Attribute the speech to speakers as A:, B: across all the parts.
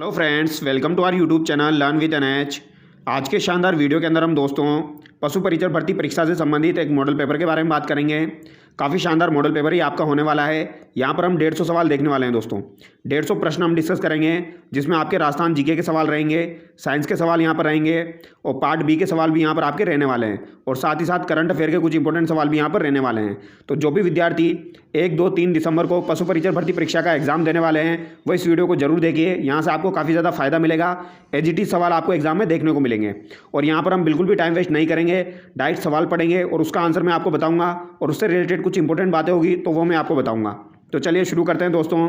A: Hello friends, welcome to our YouTube channel learn with NH. आज के शानदार video के अंदर हम दोस्तों पशु परिचर भर्ती परीक्षा से संबंधित एक मॉडल पेपर के बारे में बात करेंगे। काफ़ी शानदार मॉडल पेपर ही आपका होने वाला है। यहाँ पर हम 150 सवाल देखने वाले हैं दोस्तों। 150 प्रश्न हम डिस्कस करेंगे, जिसमें आपके राजस्थान जीके के सवाल रहेंगे, साइंस के सवाल यहाँ पर रहेंगे और पार्ट बी के सवाल भी यहाँ पर आपके रहने वाले हैं और साथ ही साथ करंट अफेयर के कुछ इंपॉर्टेंट सवाल भी यहाँ पर रहने वाले हैं। तो जो भी विद्यार्थी 1, 2, 3 दिसंबर को पशु परिचर भर्ती परीक्षा का एग्जाम देने वाले हैं वो इस वीडियो को जरूर देखिए। यहाँ से आपको काफ़ी ज़्यादा फायदा मिलेगा। एजीटी सवाल आपको एग्जाम में देखने को मिलेंगे और यहाँ पर हम बिल्कुल भी टाइम वेस्ट नहीं करेंगे, डायरेक्ट सवाल पढ़ेंगे और उसका आंसर मैं आपको बताऊंगा और उससे रिलेटेड कुछ इंपॉर्टेंट बातें होगी तो वो मैं आपको बताऊंगा। तो चलिए शुरू करते हैं दोस्तों।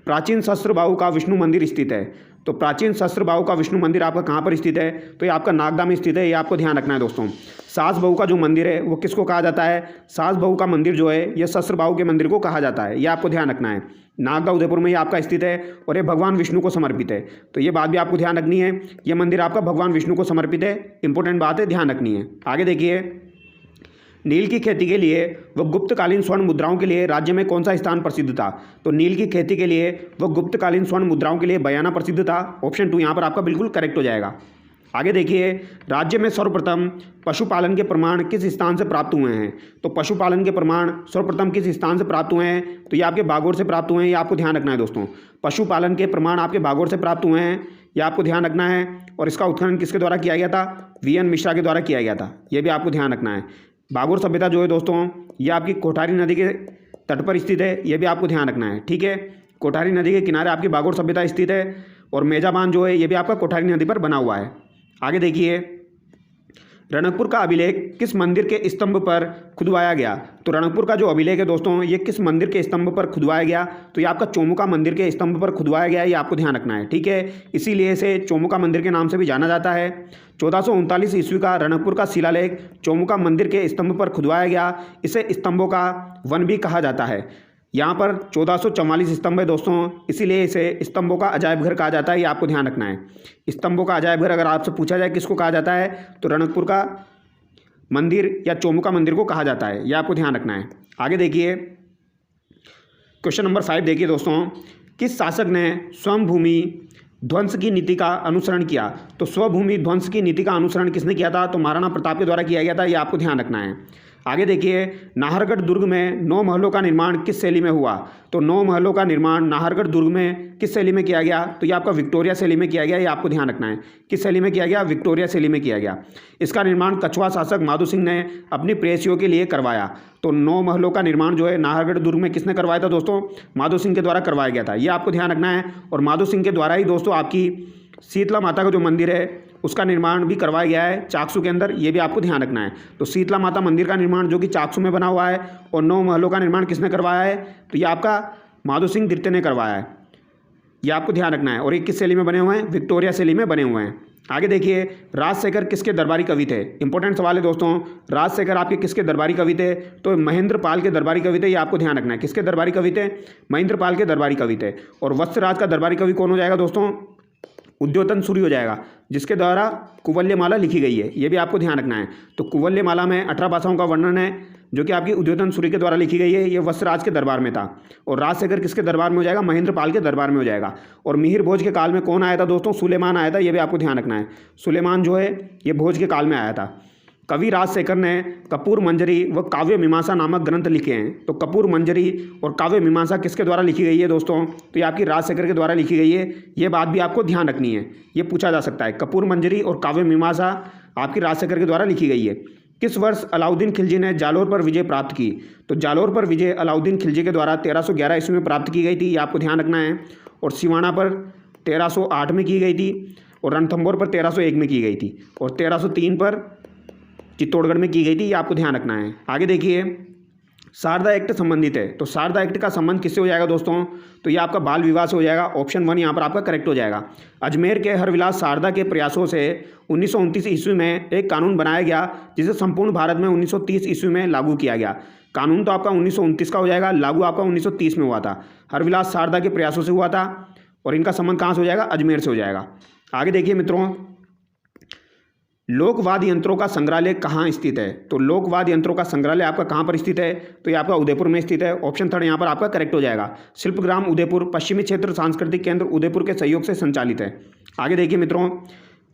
A: प्राचीन सहस्त्रबाहु का विष्णु मंदिर स्थित है। तो प्राचीन सहस्त्रबाहु का विष्णु मंदिर आपका कहाँ पर स्थित है? तो ये आपका नागदा में स्थित है। ये आपको ध्यान रखना है दोस्तों। सास बहू का जो मंदिर है वो किसको कहा जाता है? सास बहू का मंदिर जो है ये सहस्त्रबाहु के मंदिर को कहा जाता है। ये आपको ध्यान रखना है। नागदा उदयपुर में ये आपका स्थित है और ये भगवान विष्णु को समर्पित है। तो ये बात भी आपको ध्यान रखनी है। ये मंदिर आपका भगवान विष्णु को समर्पित है। इंपॉर्टेंट बात है, ध्यान रखनी है। आगे देखिए, नील की खेती के लिए व गुप्तकालीन स्वर्ण मुद्राओं के लिए राज्य में कौन सा स्थान प्रसिद्ध था? तो नील की खेती के लिए व गुप्तकालीन स्वर्ण मुद्राओं के लिए बयाना प्रसिद्ध था। ऑप्शन 2 यहाँ पर आपका बिल्कुल करेक्ट हो जाएगा। आगे देखिए, राज्य में सर्वप्रथम पशुपालन के प्रमाण किस स्थान से प्राप्त हुए हैं? तो पशुपालन के प्रमाण सर्वप्रथम किस स्थान से प्राप्त हुए हैं? तो ये आपके बागौर से प्राप्त हुए हैं। ये आपको ध्यान रखना है दोस्तों। पशुपालन के प्रमाण आपके बागौर से प्राप्त हुए हैं, ये आपको ध्यान रखना है। और इसका उत्खनन किसके द्वारा किया गया था? वीएन मिश्रा के द्वारा किया गया था। ये भी आपको ध्यान रखना है। बागौर सभ्यता जो है दोस्तों ये आपकी कोठारी नदी के तट पर स्थित है। ये भी आपको ध्यान रखना है, ठीक है। कोठारी नदी के किनारे आपकी बागौर सभ्यता स्थित है और मेजाबान जो है ये भी आपका कोठारी नदी पर बना हुआ है। आगे देखिए, रणकपुर का अभिलेख किस मंदिर के स्तंभ पर खुदवाया गया? तो रणकपुर का जो अभिलेख है दोस्तों ये किस मंदिर के स्तंभ पर खुदवाया गया? तो ये आपका चौमुखा मंदिर के स्तंभ पर खुदवाया गया है। ये आपको ध्यान रखना है, ठीक है। इसीलिए इसे चौमुखा मंदिर के नाम से भी जाना जाता है। 1439 ईस्वी का रणकपुर का शिलालेख चौमुखा मंदिर के स्तंभ पर खुदवाया गया। इसे स्तंभों का वन भी कहा जाता है। यहाँ पर 1444 स्तंभ है दोस्तों, इसीलिए इसे स्तंभों का अजायब घर कहा जाता है। ये आपको ध्यान रखना है। स्तंभों का अजायब घर अगर आपसे पूछा जाए किसको कहा जाता है तो रणकपुर का मंदिर या चौमुखा मंदिर को कहा जाता है। ये आपको ध्यान रखना है। आगे देखिए, क्वेश्चन नंबर 5 देखिए दोस्तों। किस शासक ने स्वभूमि ध्वंस की नीति का अनुसरण किया? तो स्वभूमि ध्वंस की नीति का अनुसरण किसने किया था? तो महाराणा प्रताप के द्वारा किया गया था। ये आपको ध्यान रखना है। आगे देखिए, नाहरगढ़ दुर्ग में 9 महलों का निर्माण किस शैली में हुआ? तो 9 महलों का निर्माण नाहरगढ़ दुर्ग में किस शैली में किया गया? तो ये आपका विक्टोरिया शैली में किया गया। ये आपको ध्यान रखना है। किस शैली में किया गया? विक्टोरिया शैली में किया गया। इसका निर्माण कछुआ शासक माधो सिंह ने अपनी प्रेयसियों के लिए करवाया। तो 9 महलों का निर्माण जो है नाहरगढ़ दुर्ग में किसने करवाया था दोस्तों? माधो सिंह के द्वारा करवाया गया था। ये आपको ध्यान रखना है। और माधो सिंह के द्वारा ही दोस्तों आपकी शीतला माता का जो मंदिर है उसका निर्माण भी करवाया गया है चाकसू के अंदर। ये भी आपको ध्यान रखना है। तो शीतला माता मंदिर का निर्माण जो कि चाकसू में बना हुआ है और 9 महलों का निर्माण किसने करवाया है? तो ये आपका माधो सिंह द्वितीय ने करवाया है। ये आपको ध्यान रखना है। और ये किस शैली में बने हुए हैं? विक्टोरिया शैली में बने हुए हैं। आगे देखिए, राजशेखर किसके दरबारी कवि थे? इंपॉर्टेंट सवाल है दोस्तों। राजशेखर आपके किसके दरबारी कवि थे? तो महेंद्र पाल के दरबारी कवि थे। ये आपको ध्यान रखना है। किसके दरबारी कवि थे? महेंद्र पाल के दरबारी कवि थे। और वत्सराज का दरबारी कवि कौन हो जाएगा दोस्तों? उद्योतन सूरी हो जाएगा, जिसके द्वारा कुवल्यमाला लिखी गई है। ये भी आपको ध्यान रखना है। तो कुवल्यमाला में 18 भाषाओं का वर्णन है जो कि आपकी उद्योतन सूरी के द्वारा लिखी गई है। ये वत्सराज के दरबार में था। और राजशेखर किसके दरबार में हो जाएगा? महेंद्र पाल के दरबार में हो जाएगा। और मिहिर भोज के काल में कौन आया था दोस्तों? सुलेमान आया था। ये भी आपको ध्यान रखना है। सुलेमान जो है ये भोज के काल में आया था। कवि राजशेखर ने कपूर मंजरी व काव्य मीमांसा नामक ग्रंथ लिखे हैं। तो कपूर मंजरी और काव्य मीमांसा किसके द्वारा लिखी गई है दोस्तों? तो ये आपकी राजशेखर के द्वारा लिखी गई है। ये बात भी आपको ध्यान रखनी है। ये पूछा जा सकता है। कपूर मंजरी और काव्य मीमांसा आपकी राजशेखर के द्वारा लिखी गई है। किस वर्ष अलाउद्दीन खिलजी ने जालोर पर विजय प्राप्त की? तो जालोर पर विजय अलाउद्दीन खिलजी के द्वारा 1311 ईस्वी में प्राप्त की गई थी। ये आपको ध्यान रखना है। और सिवाना पर 1308 में की गई थी और रणथंभौर पर 1301 में की गई थी और 1303 पर चित्तौड़गढ़ में की गई थी। ये आपको ध्यान रखना है। आगे देखिए, शारदा एक्ट संबंधित है। तो शारदा एक्ट का संबंध किससे हो जाएगा दोस्तों? तो ये आपका बाल विवाह से हो जाएगा। ऑप्शन 1 यहाँ पर आपका करेक्ट हो जाएगा। अजमेर के हरविलास शारदा के प्रयासों से 1929 ईस्वी में एक कानून बनाया गया जिसे संपूर्ण भारत में 1930 ईस्वी में लागू किया गया। कानून तो आपका 1929 का हो जाएगा, लागू आपका 1930 में हुआ था। हरविलास शारदा के प्रयासों से हुआ था और इनका संबंध कहाँ से हो जाएगा? अजमेर से हो जाएगा। आगे देखिए मित्रों, लोकवाद यंत्रों का संग्रहालय कहाँ स्थित है? तो लोकवाद यंत्रों का संग्रहालय आपका कहाँ पर स्थित है? तो ये आपका उदयपुर में स्थित है। ऑप्शन थर्ड यहाँ पर आपका करेक्ट हो जाएगा। शिल्पग्राम उदयपुर पश्चिमी क्षेत्र सांस्कृतिक केंद्र उदयपुर के सहयोग से संचालित है। आगे देखिए मित्रों,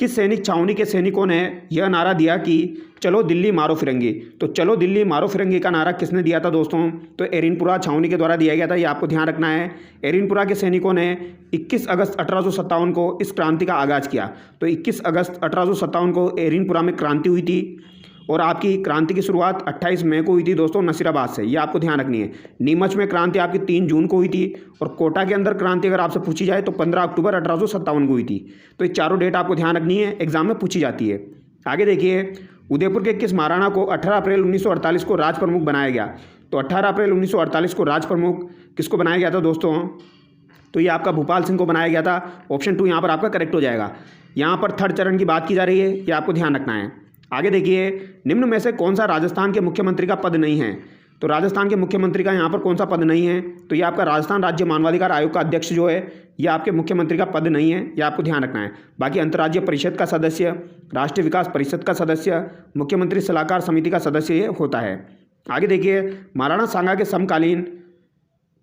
A: किस सैनिक छावनी के सैनिकों ने यह नारा दिया कि चलो दिल्ली मारो फिरंगी? तो चलो दिल्ली मारो फिरंगी का नारा किसने दिया था दोस्तों? तो एरिनपुरा छावनी के द्वारा दिया गया था। ये आपको ध्यान रखना है। एरिनपुरा के सैनिकों ने 21 अगस्त 1857 को इस क्रांति का आगाज़ किया। तो 21 अगस्त 1857 को एरिनपुरा में क्रांति हुई थी और आपकी क्रांति की शुरुआत 28 मई को हुई थी दोस्तों नसीराबाद से। ये आपको ध्यान रखनी है। नीमच में क्रांति आपकी 3 जून को हुई थी और कोटा के अंदर क्रांति अगर आपसे पूछी जाए तो 15 अक्टूबर 1857 को हुई थी। तो ये चारों डेट आपको ध्यान रखनी है, एग्जाम में पूछी जाती है। आगे देखिए, उदयपुर के किस महाराणा को 18 अप्रैल 1948 को राज प्रमुख बनाया गया? तो 18 अप्रैल 1948 को राज प्रमुख किसको बनाया गया था दोस्तों? तो ये आपका भूपाल सिंह को बनाया गया था। ऑप्शन 2 यहाँ पर आपका करेक्ट हो जाएगा। यहाँ पर थर्ड चरण की बात की जा रही है, ये आपको ध्यान रखना है। आगे देखिए, निम्न में से कौन सा राजस्थान के मुख्यमंत्री का पद नहीं है? तो राजस्थान के मुख्यमंत्री का यहाँ पर कौन सा पद नहीं है? तो ये आपका राजस्थान राज्य मानवाधिकार आयोग का अध्यक्ष जो है, ये आपके मुख्यमंत्री का पद नहीं है, ये आपको ध्यान रखना है। बाकी अंतर्राज्यीय परिषद का सदस्य, राष्ट्रीय विकास परिषद का सदस्य, मुख्यमंत्री सलाहकार समिति का सदस्य ये होता है। आगे देखिए, महाराणा सांगा के समकालीन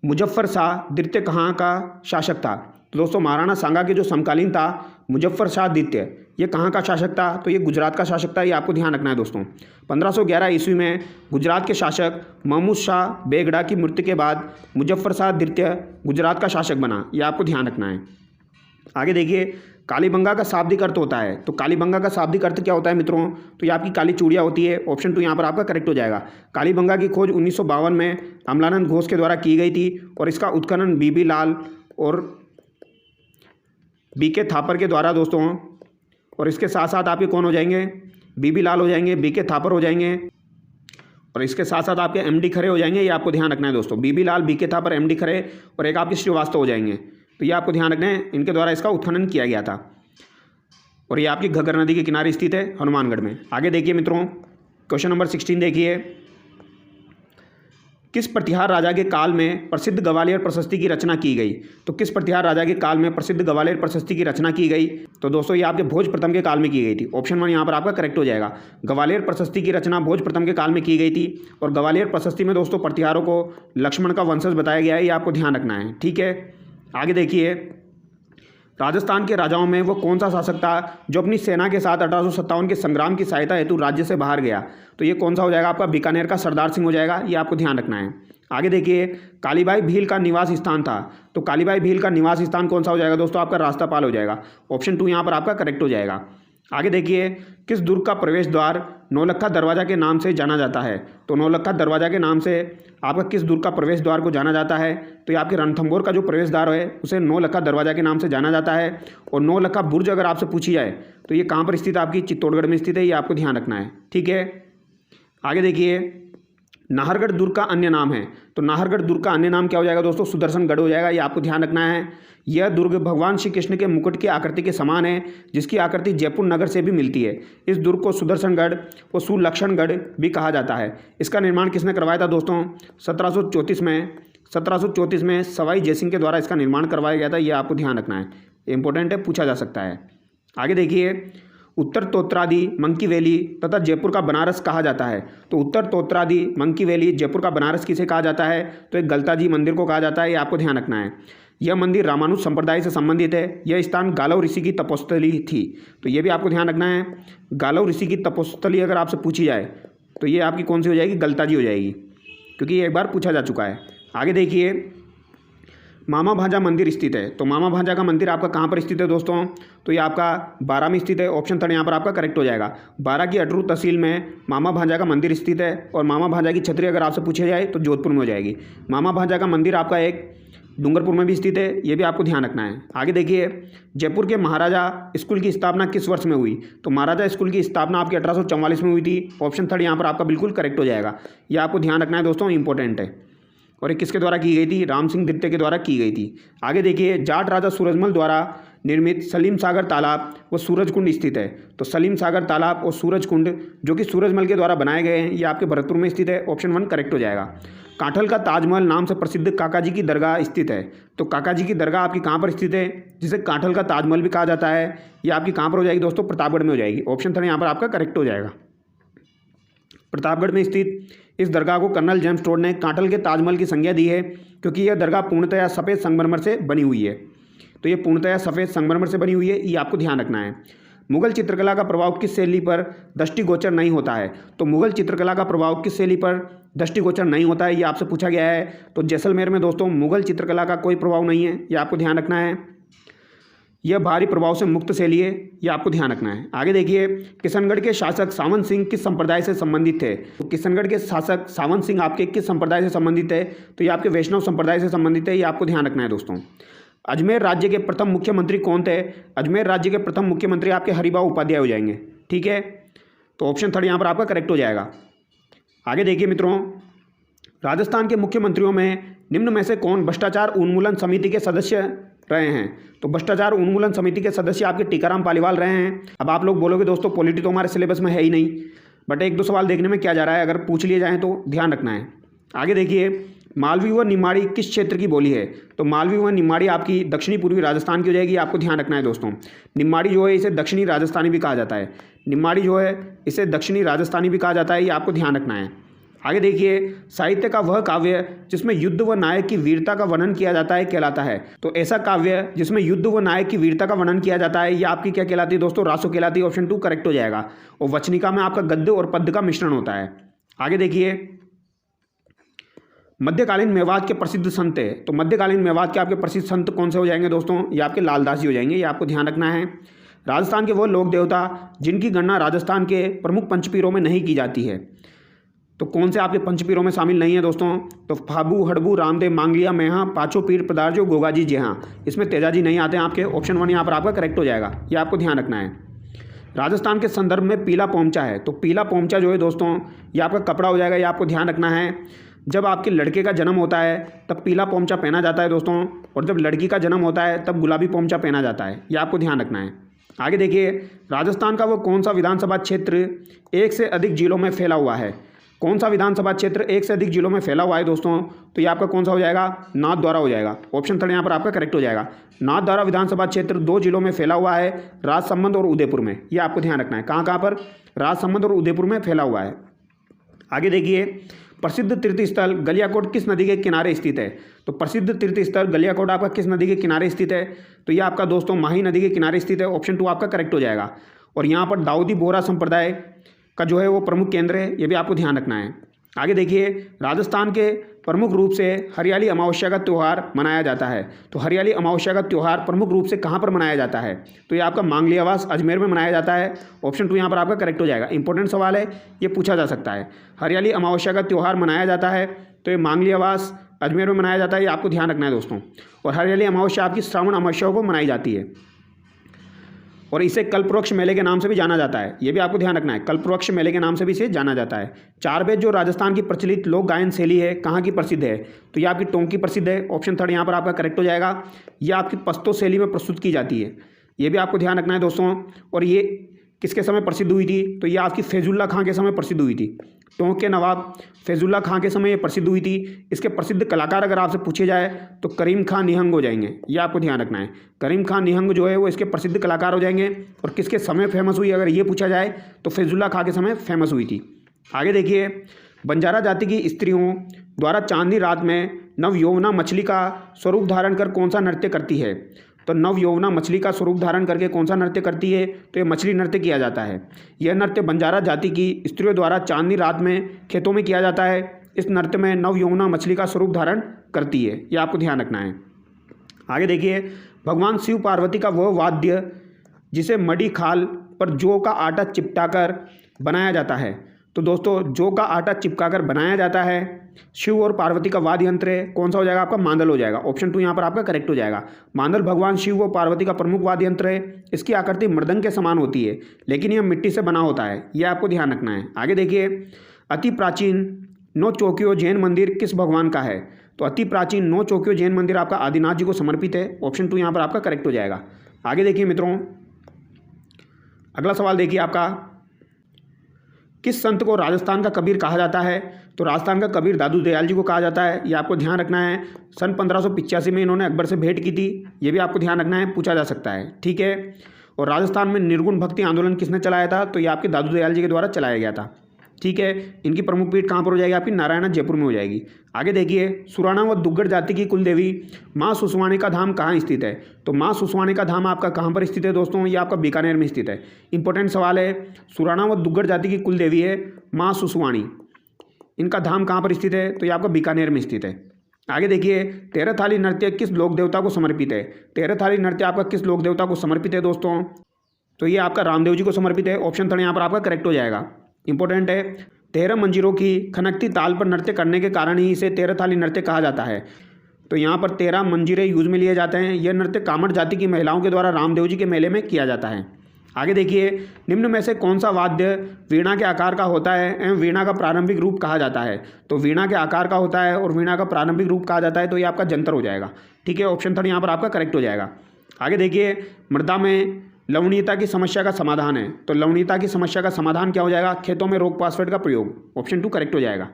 A: मुजफ्फर शाह द्वितीय कहाँ का शासक था? तो दोस्तों महाराणा सांगा के जो समकालीन था मुजफ्फर शाह द्वितीय, ये कहाँ का शासक था? तो ये गुजरात का शासक था। ये आपको ध्यान रखना है दोस्तों। 1511 ईस्वी में गुजरात के शासक महमूद शाह बेगड़ा की मृत्यु के बाद मुजफ्फर शाह द्वितीय गुजरात का शासक बना। ये आपको ध्यान रखना है। आगे देखिए, कालीबंगा का शाब्दिक अर्थ होता है। तो कालीबंगा का शाब्दिक अर्थ क्या होता है मित्रों? तो ये आपकी काली चूड़ियाँ होती है। ऑप्शन 2 यहाँ पर आपका करेक्ट हो जाएगा। कालीबंगा की खोज 1952 में अमलानंद घोष के द्वारा की गई थी और इसका उत्खनन बीबी लाल और बीके थापर के द्वारा दोस्तों, और इसके साथ साथ आपके कौन हो जाएंगे? बीबी लाल हो जाएंगे, बीके थापर हो जाएंगे और इसके साथ साथ आपके एमडी खरे हो जाएंगे। ये आपको ध्यान रखना है दोस्तों। बीबी लाल, बीके थापर, एमडी खरे और एक आपके श्रीवास्तव हो जाएंगे। तो ये आपको ध्यान रखना है, इनके द्वारा इसका उत्खनन किया गया था और ये आपकी घग्गर नदी के किनारे स्थित है हनुमानगढ़ में। आगे देखिए मित्रों, क्वेश्चन नंबर 16 देखिए, किस प्रतिहार राजा के काल में प्रसिद्ध ग्वालियर प्रशस्ति की रचना की गई? तो किस प्रतिहार राजा के काल में प्रसिद्ध ग्वालियर प्रशस्ति की रचना की गई? तो दोस्तों ये आपके भोज प्रथम के काल में की गई थी। ऑप्शन 1 यहाँ पर आपका करेक्ट हो जाएगा। ग्वालियर प्रशस्ति की रचना भोज प्रथम के काल में की गई थी और ग्वालियर प्रशस्ति में दोस्तों प्रतिहारों को लक्ष्मण का वंशज बताया गया है। ये आपको ध्यान रखना है, ठीक है। आगे देखिए, राजस्थान के राजाओं में वो कौन सा शासक था जो अपनी सेना के साथ 1857 के संग्राम की सहायता हेतु राज्य से बाहर गया? तो ये कौन सा हो जाएगा? आपका बीकानेर का सरदार सिंह हो जाएगा। ये आपको ध्यान रखना है। आगे देखिए, कालीबाई भील का निवास स्थान था। तो कालीबाई भील का निवास स्थान कौन सा हो जाएगा दोस्तों? आपका रास्तापाल हो जाएगा। ऑप्शन 2 यहाँ पर आपका करेक्ट हो जाएगा। आगे देखिए, किस दुर्ग का प्रवेश द्वार नौलखा दरवाजा के नाम से जाना जाता है? तो नौलखा दरवाजा के नाम से आपका किस दुर्ग का प्रवेश द्वार को जाना जाता है? तो ये आपके रणथंभौर का जो प्रवेश द्वार है उसे नौलखा दरवाजा के नाम से जाना जाता है। और नौलखा बुर्ज अगर आपसे पूछी जाए तो ये कहाँ पर स्थित है? आपकी चित्तौड़गढ़ में स्थित है। ये आपको ध्यान रखना है, ठीक है। आगे देखिए, नाहरगढ़ दुर्ग का अन्य नाम है। तो नाहरगढ़ दुर्ग का अन्य नाम क्या हो जाएगा दोस्तों? सुदर्शनगढ़ हो जाएगा। ये आपको ध्यान रखना है। यह दुर्ग भगवान श्री कृष्ण के मुकुट की आकृति के समान है, जिसकी आकृति जयपुर नगर से भी मिलती है। इस दुर्ग को सुदर्शनगढ़ और सुलक्षणगढ़ भी कहा जाता है। इसका निर्माण किसने करवाया था दोस्तों? 1734 में सवाई जयसिंह के द्वारा इसका निर्माण करवाया गया था। ये आपको ध्यान रखना है, इंपॉर्टेंट है, पूछा जा सकता है। आगे देखिए, उत्तर तोत्रादि, मंकी वैली तथा जयपुर का बनारस कहा जाता है। तो उत्तर तोत्रादि, मंकी वैली, जयपुर का बनारस किसे कहा जाता है? तो एक गलता जी मंदिर को कहा जाता है। ये आपको ध्यान रखना है। यह मंदिर रामानुज संप्रदाय से संबंधित है। यह स्थान गालव ऋषि की तपोस्थली थी। तो ये भी आपको ध्यान रखना है। गालव ऋषि की तपोस्थली अगर आपसे पूछी जाए तो ये आपकी कौन सी हो जाएगी? गलता जी हो जाएगी, क्योंकि ये एक बार पूछा जा चुका है। आगे देखिए, मामा भांजा मंदिर स्थित है। तो मामा भांजा का मंदिर आपका कहाँ पर स्थित है दोस्तों? तो ये आपका बारां में स्थित है। ऑप्शन 3 यहाँ पर आपका करेक्ट हो जाएगा। बारां की अटरू तहसील में मामा भांजा का मंदिर स्थित है और मामा भांजा की छतरी अगर आपसे पूछी जाए तो जोधपुर में हो जाएगी। मामा भांजा का मंदिर आपका एक डूंगरपुर में भी स्थित है। ये भी आपको ध्यान रखना है। आगे देखिए, जयपुर के महाराजा स्कूल की स्थापना किस वर्ष में हुई? तो महाराजा स्कूल की स्थापना आपकी 1844 में हुई थी। ऑप्शन 3 यहाँ पर आपका बिल्कुल करेक्ट हो जाएगा। ये आपको ध्यान रखना है दोस्तों, इंपॉर्टेंट है। और ये किसके द्वारा की गई थी? राम सिंह द्वितीय के द्वारा की गई थी। आगे देखिए, जाट राजा सूरजमल द्वारा निर्मित सलीम सागर तालाब व सूरजकुंड स्थित है। तो सलीम सागर तालाब और सूरजकुंड जो कि सूरजमल के द्वारा बनाए गए हैं, ये आपके भरतपुर में स्थित है। ऑप्शन 1 करेक्ट हो जाएगा। काठल का ताजमहल नाम से प्रसिद्ध काका जी की दरगाह स्थित है। तो काका जी की दरगाह आपकी कहाँ पर स्थित है, जिसे काठल का ताजमहल भी कहा जाता है, ये आपकी कहाँ पर हो जाएगी दोस्तों, प्रतापगढ़ में हो जाएगी। ऑप्शन 3 यहाँ पर आपका करेक्ट हो जाएगा। प्रतापगढ़ में स्थित इस दरगाह को कर्नल जेम्स टोड ने काठल के ताजमहल की संज्ञा दी है, क्योंकि यह दरगाह पूर्णतया सफ़ेद संगमरमर से बनी हुई है। तो ये पूर्णतया सफ़ेद संगमरमर से बनी हुई है, ये आपको ध्यान रखना है। मुगल चित्रकला का प्रभाव किस शैली पर दृष्टिगोचर नहीं होता है। तो मुगल चित्रकला का प्रभाव किस शैली पर दृष्टिगोचर नहीं होता है, ये आपसे पूछा गया है। तो जैसलमेर में दोस्तों मुगल चित्रकला का कोई प्रभाव नहीं है, ये आपको ध्यान रखना है। यह भारी प्रभाव से मुक्त शैली है, ये आपको ध्यान रखना है। आगे देखिए, किशनगढ़ के शासक सावन सिंह किस संप्रदाय से संबंधित थे। तो किशनगढ़ के शासक सावन सिंह आपके किस संप्रदाय से संबंधित है, तो ये आपके वैष्णव संप्रदाय से संबंधित है, ये आपको ध्यान रखना है दोस्तों। अजमेर राज्य के प्रथम मुख्यमंत्री कौन थे। अजमेर राज्य के प्रथम मुख्यमंत्री आपके हरिभाऊ उपाध्याय हो जाएंगे। ठीक है, तो ऑप्शन 3 यहाँ पर आपका करेक्ट हो जाएगा। आगे देखिए मित्रों, राजस्थान के मुख्यमंत्रियों में निम्न में से कौन भ्रष्टाचार उन्मूलन समिति के सदस्य रहे हैं। तो भ्रष्टाचार उन्मूलन समिति के सदस्य आपके टीकाराम पालीवाल रहे हैं। अब आप लोग बोलोगे दोस्तों पॉलिटी तो हमारे सिलेबस में है ही नहीं, बट 1-2 सवाल देखने में क्या जा रहा है, अगर पूछ लिए जाएँ तो ध्यान रखना है। आगे देखिए, मालवी व निमाड़ी किस क्षेत्र की बोली है। तो मालवी व निमाड़ी आपकी दक्षिणी पूर्वी राजस्थान की हो जाएगी, आपको ध्यान रखना है दोस्तों। निमाड़ी जो है इसे दक्षिणी राजस्थानी भी कहा जाता है। निमाड़ी जो है इसे दक्षिणी राजस्थानी भी कहा जाता है, ये आपको ध्यान रखना है। आगे देखिए, साहित्य का वह काव्य जिसमें युद्ध व नायक की वीरता का वर्णन किया जाता है कहलाता है। तो ऐसा काव्य जिसमें युद्ध व नायक की वीरता का वर्णन किया जाता है, ये आपकी क्या कहलाती है दोस्तों, रासो कहलाती है। ऑप्शन 2 करेक्ट हो जाएगा। और वचनिका में आपका गद्य और पद्य का मिश्रण होता है। आगे देखिए, मध्यकालीन मेवात के प्रसिद्ध संत है। तो मध्यकालीन मेवात के आपके प्रसिद्ध संत कौन से हो जाएंगे दोस्तों, ये आपके लालदास जी हो जाएंगे, ये आपको ध्यान रखना है। राजस्थान के वो लोक देवता जिनकी गणना राजस्थान के प्रमुख पंचपीरों में नहीं की जाती है। तो कौन से आपके पंचपीरों में शामिल नहीं है दोस्तों, तो फाबू, हड़बू, रामदेव, मांगलिया, मेहा, पाँचों पीर पदार्जो, गोगाजी जी, हाँ इसमें तेजाजी नहीं आते हैं आपके। ऑप्शन 1 यहाँ पर आपका करेक्ट हो जाएगा, ये आपको ध्यान रखना है। राजस्थान के संदर्भ में पीला पोमचा है। तो पीला पोमचा जो है दोस्तों, ये आपका कपड़ा हो जाएगा, ये आपको ध्यान रखना है। जब आपके लड़के का जन्म होता है तब पीला पोमचा पहना जाता है दोस्तों, और जब लड़की का जन्म होता है तब गुलाबी पोमचा पहना जाता है, ये आपको ध्यान रखना है। आगे देखिए, राजस्थान का वो कौन सा विधानसभा क्षेत्र 1 से अधिक जिलों में फैला हुआ है। कौन सा विधानसभा क्षेत्र 1 से अधिक जिलों में फैला हुआ है दोस्तों, तो ये आपका कौन सा हो जाएगा, नाथद्वारा हो जाएगा। ऑप्शन 3 यहाँ पर आपका करेक्ट हो जाएगा। नाथद्वारा विधानसभा क्षेत्र 2 जिलों में फैला हुआ है, राजसमंद और उदयपुर में, ये आपको ध्यान रखना है। कहाँ पर, राजसमंद और उदयपुर में फैला हुआ है। आगे देखिए, प्रसिद्ध तीर्थस्थल गलियाकोट किस नदी के किनारे स्थित है। तो प्रसिद्ध तीर्थस्थल गलियाकोट आपका किस नदी के किनारे स्थित है, तो ये आपका दोस्तों माही नदी के किनारे स्थित है। ऑप्शन 2 आपका करेक्ट हो जाएगा। और यहाँ पर दाऊदी बोहरा संप्रदाय का जो है वो प्रमुख केंद्र है, ये भी आपको ध्यान रखना है। आगे देखिए, राजस्थान के प्रमुख रूप से हरियाली अमावस्या का त्यौहार मनाया जाता है। तो हरियाली अमावस्या का त्यौहार प्रमुख रूप से कहाँ पर मनाया जाता है, तो ये आपका मांगलियावास अजमेर में मनाया जाता है। ऑप्शन 2 यहाँ पर आपका करेक्ट हो जाएगा। इंपॉर्टेंट सवाल है, ये पूछा जा सकता है। हरियाली अमावस्या का त्यौहार मनाया जाता है, तो ये मांगलियावास अजमेर में मनाया जाता है, ये आपको ध्यान रखना है दोस्तों। और हरियाली अमावस्या आपकी श्रावण अमावस्या को मनाई जाती है, और इसे कल्पवृक्ष मेले के नाम से भी जाना जाता है, ये भी आपको ध्यान रखना है। कल्पवृक्ष मेले के नाम से भी इसे जाना जाता है। चार बेद जो राजस्थान की प्रचलित लोक गायन शैली है, कहाँ की प्रसिद्ध है, तो ये आपकी टोंक की प्रसिद्ध है। ऑप्शन 3 यहाँ पर आपका करेक्ट हो जाएगा। ये आपकी पश्तो शैली में प्रस्तुत की जाती है, ये भी आपको ध्यान रखना है दोस्तों। और ये किसके समय प्रसिद्ध हुई थी, तो ये आपकी फैजुल्ला खां के समय प्रसिद्ध हुई थी। टोंक के नवाब फैजुल्ला खां के समय ये प्रसिद्ध हुई थी। इसके प्रसिद्ध कलाकार अगर आपसे पूछे जाए तो करीम खां निहंग हो जाएंगे, ये आपको ध्यान रखना है। करीम खां निहंग जो है वो इसके प्रसिद्ध कलाकार हो जाएंगे। और किसके समय फेमस हुई अगर ये पूछा जाए तो फैजुल्ला खां के समय फेमस हुई थी। आगे देखिए, बंजारा जाति की स्त्रियों द्वारा चांदनी रात में नवयौवना मछली का स्वरूप धारण कर कौन सा नृत्य करती है। तो नवयौवना मछली का स्वरूप धारण करके कौन सा नृत्य करती है, तो ये मछली नृत्य किया जाता है। यह नृत्य बंजारा जाति की स्त्रियों द्वारा चांदनी रात में खेतों में किया जाता है। इस नृत्य में नवयौवना मछली का स्वरूप धारण करती है, ये आपको ध्यान रखना है। आगे देखिए, भगवान शिव पार्वती का वह वाद्य जिसे मडी खाल पर जौ का आटा चिपटाकर बनाया जाता है। तो दोस्तों जौ का आटा चिपकाकर बनाया जाता है, शिव और पार्वती का वाद्य यंत्र है, कौन सा हो जाएगा आपका, मांदल हो जाएगा। ऑप्शन 2 यहाँ पर आपका करेक्ट हो जाएगा। मांदल भगवान शिव व पार्वती का प्रमुख वाद्य यंत्र है। इसकी आकृति मृदंग के समान होती है, लेकिन यह मिट्टी से बना होता है, यह आपको ध्यान रखना है। आगे देखिए, अति प्राचीन नो चौकियो जैन मंदिर किस भगवान का है। तो अति प्राचीन नो चौकियो जैन मंदिर आपका आदिनाथ जी को समर्पित है। ऑप्शन 2 यहाँ पर आपका करेक्ट हो जाएगा। आगे देखिए मित्रों, अगला सवाल देखिए आपका, किस संत को राजस्थान का कबीर कहा जाता है? तो राजस्थान का कबीर दादू दयाल जी को कहा जाता है। ये आपको ध्यान रखना है। सन 1585 में इन्होंने अकबर से भेंट की थी, ये भी आपको ध्यान रखना है, पूछा जा सकता है। ठीक है। और राजस्थान में निर्गुण भक्ति आंदोलन किसने चलाया था? तो ये आपके दादू दयाल जी के द्वारा चलाया गया था। ठीक है। इनकी प्रमुख पीठ कहाँ पर हो जाएगी? आपकी नारायणा जयपुर में हो जाएगी। आगे देखिए, सुराणा व दुग्गड़ जाति की कुल देवी माँ सुसवानी का धाम कहाँ स्थित है? तो माँ सुसवानी का धाम आपका कहाँ पर स्थित है दोस्तों? ये आपका बीकानेर में स्थित है। इंपॉर्टेंट सवाल है। सुराणा व दुग्गड़ जाति की कुल देवी है माँ सुसवानी, इनका धाम कहाँ पर स्थित है? तो ये आपका बीकानेर में स्थित है। आगे देखिए, तेरह थाली नृत्य किस लोक देवता को समर्पित है? तेरह थाली नृत्य आपका किस लोक देवता को समर्पित है दोस्तों? तो ये आपका रामदेव जी को समर्पित है। ऑप्शन 3 यहाँ पर आपका करेक्ट हो जाएगा। इंपॉर्टेंट है। 13 मंजीरों की खनकती ताल पर नृत्य करने के कारण ही इसे 13 थाली नृत्य कहा जाता है। तो यहाँ पर 13 मंजीरे यूज में लिए जाते हैं। यह नृत्य कामड़ जाति की महिलाओं के द्वारा रामदेव जी के मेले में किया जाता है। आगे देखिए, निम्न में से कौन सा वाद्य वीणा के आकार का होता है एवं वीणा का प्रारंभिक रूप कहा जाता है? तो वीणा के आकार का होता है और वीणा का प्रारंभिक रूप कहा जाता है, तो ये आपका जंतर हो जाएगा। ठीक है। ऑप्शन 3 यहाँ पर आपका करेक्ट हो जाएगा। आगे देखिए, मृदा में लवणीयता की समस्या का समाधान है। तो लवणीयता की समस्या का समाधान क्या हो जाएगा? खेतों में रोक फास्फेट का प्रयोग। ऑप्शन 2 करेक्ट हो जाएगा।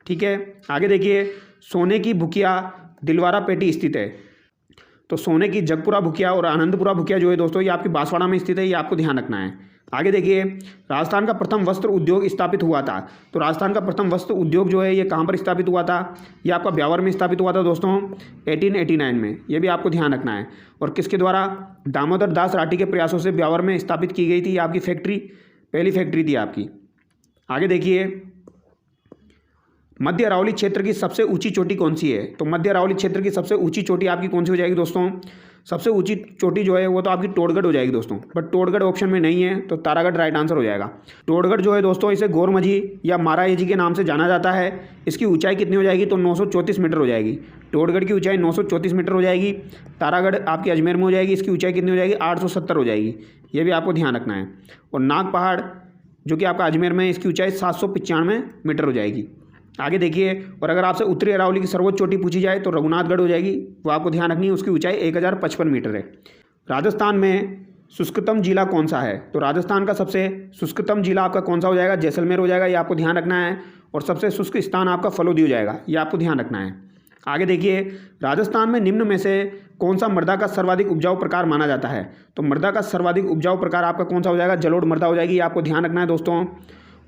A: ठीक है। आगे देखिए, सोने की भुकिया दिलवारा पेटी स्थित है। तो सोने की जगपुरा भुकिया और आनंदपुरा भुकिया जो है दोस्तों, ये आपकी बांसवाड़ा में स्थित है, ये आपको ध्यान रखना है। आगे देखिए, राजस्थान का प्रथम वस्त्र उद्योग स्थापित हुआ था। तो राजस्थान का प्रथम वस्त्र उद्योग जो है ये कहाँ पर स्थापित हुआ था? ये आपका ब्यावर में स्थापित हुआ था दोस्तों, 1889 में। ये भी आपको ध्यान रखना है। और किसके द्वारा? दामोदर दास राठी के प्रयासों से ब्यावर में स्थापित की गई थी। ये आपकी फैक्ट्री, पहली फैक्ट्री थी आपकी। आगे देखिए, मध्य अरावली क्षेत्र की सबसे ऊंची चोटी कौन सी है? तो मध्य अरावली क्षेत्र की सबसे ऊंची चोटी आपकी कौन सी हो जाएगी दोस्तों? सबसे ऊंची चोटी जो है वो तो आपकी टोडगढ़ हो जाएगी दोस्तों, बट टोडगढ़ ऑप्शन में नहीं है, तो तारागढ़ राइट आंसर हो जाएगा। टोडगढ़ जो है दोस्तों, इसे गोरमझी या माराएजी के नाम से जाना जाता है। इसकी ऊंचाई कितनी हो जाएगी? तो 934 मीटर हो जाएगी। टोडगढ़ की ऊंचाई 934 मीटर हो जाएगी। तारागढ़ आपकी अजमेर में हो जाएगी, इसकी ऊंचाई कितनी हो जाएगी? 870 हो जाएगी। ये भी आपको ध्यान रखना है। और नाग पहाड़ जो कि आपका अजमेर में है, इसकी ऊंचाई 795 मीटर हो जाएगी। आगे देखिए, और अगर आपसे उत्तरी अरावली की सर्वोच्च चोटी पूछी जाए तो रघुनाथगढ़ हो जाएगी, वो आपको ध्यान रखनी है। उसकी ऊंचाई 1055 मीटर है। राजस्थान में शुष्कतम जिला कौन सा है? तो राजस्थान का सबसे शुष्कतम जिला आपका कौन सा हो जाएगा? जैसलमेर हो जाएगा, ये आपको ध्यान रखना है। और सबसे शुष्क स्थान आपका फलोदी हो जाएगा, ये आपको ध्यान रखना है। आगे देखिए, राजस्थान में निम्न में से कौन सा मृदा का सर्वाधिक उपजाऊ प्रकार माना जाता है? तो मृदा का सर्वाधिक उपजाऊ प्रकार आपका कौन सा हो जाएगा? जलोढ़ मृदा हो जाएगी, ये आपको ध्यान रखना है दोस्तों।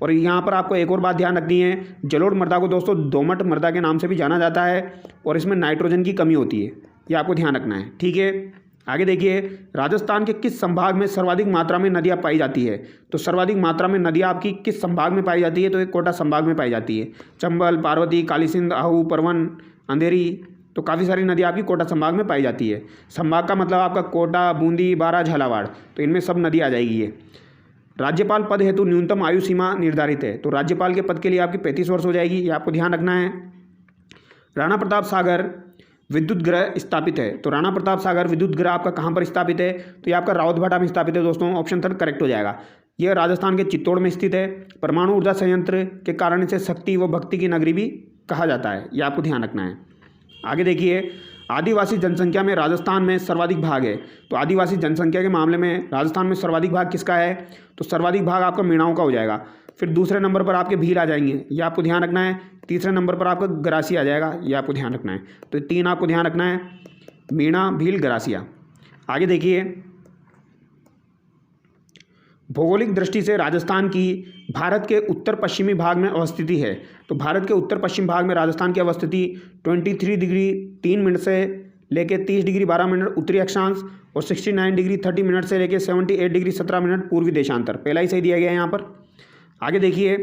A: और यहाँ पर आपको एक और बात ध्यान रखनी है, जलोढ़ मृदा को दोस्तों दोमट मृदा के नाम से भी जाना जाता है और इसमें नाइट्रोजन की कमी होती है, ये आपको ध्यान रखना है। ठीक है। आगे देखिए, राजस्थान के किस संभाग में सर्वाधिक मात्रा में नदियाँ पाई जाती है? तो सर्वाधिक मात्रा में नदियाँ आपकी किस संभाग में पाई जाती है? तो एक कोटा संभाग में पाई जाती है। चंबल, पार्वती, काली सिंध, आहू, परवन, अंधेरी, तो काफ़ी सारी नदियाँ आपकी कोटा संभाग में पाई जाती है। संभाग का मतलब आपका कोटा, बूंदी, बारा, झालावाड़, तो इनमें सब नदी आ जाएगी ये। राज्यपाल पद हेतु न्यूनतम आयु सीमा निर्धारित है। तो राज्यपाल के पद के लिए आपकी 35 वर्ष हो जाएगी, ये आपको ध्यान रखना है। राणा प्रताप सागर विद्युत ग्रह स्थापित है। तो राणा प्रताप सागर विद्युत ग्रह आपका कहाँ पर स्थापित है? तो ये आपका रावतभाटा में स्थापित है दोस्तों। ऑप्शन 3 करेक्ट हो जाएगा। यह राजस्थान के चित्तौड़ में स्थित है। परमाणु ऊर्जा संयंत्र के कारण इसे शक्ति व भक्ति की नगरी भी कहा जाता है, ये आपको ध्यान रखना है। आगे देखिए, आदिवासी जनसंख्या में राजस्थान में सर्वाधिक भाग है। तो आदिवासी जनसंख्या के मामले में राजस्थान में सर्वाधिक भाग किसका है? तो सर्वाधिक भाग आपका मीणाओं का हो जाएगा। फिर दूसरे नंबर पर आपके भील आ जाएंगे, ये आपको ध्यान रखना है। तीसरे नंबर पर आपका गरासी आ जाएगा, ये आपको ध्यान रखना है। तो 3 आपको ध्यान रखना है, मीणा, भील, गरासिया। आगे देखिए, भौगोलिक दृष्टि से राजस्थान की भारत के उत्तर पश्चिमी भाग में अवस्थिति है। तो भारत के उत्तर पश्चिम भाग में राजस्थान की अवस्थिति 23 डिग्री 3 मिनट से लेके 30 डिग्री 12 मिनट उत्तरी अक्षांश और 69 डिग्री 30 मिनट से लेके 78 डिग्री 17 मिनट पूर्वी देशांतर, पहला ही सही दिया गया है यहाँ पर। आगे देखिए,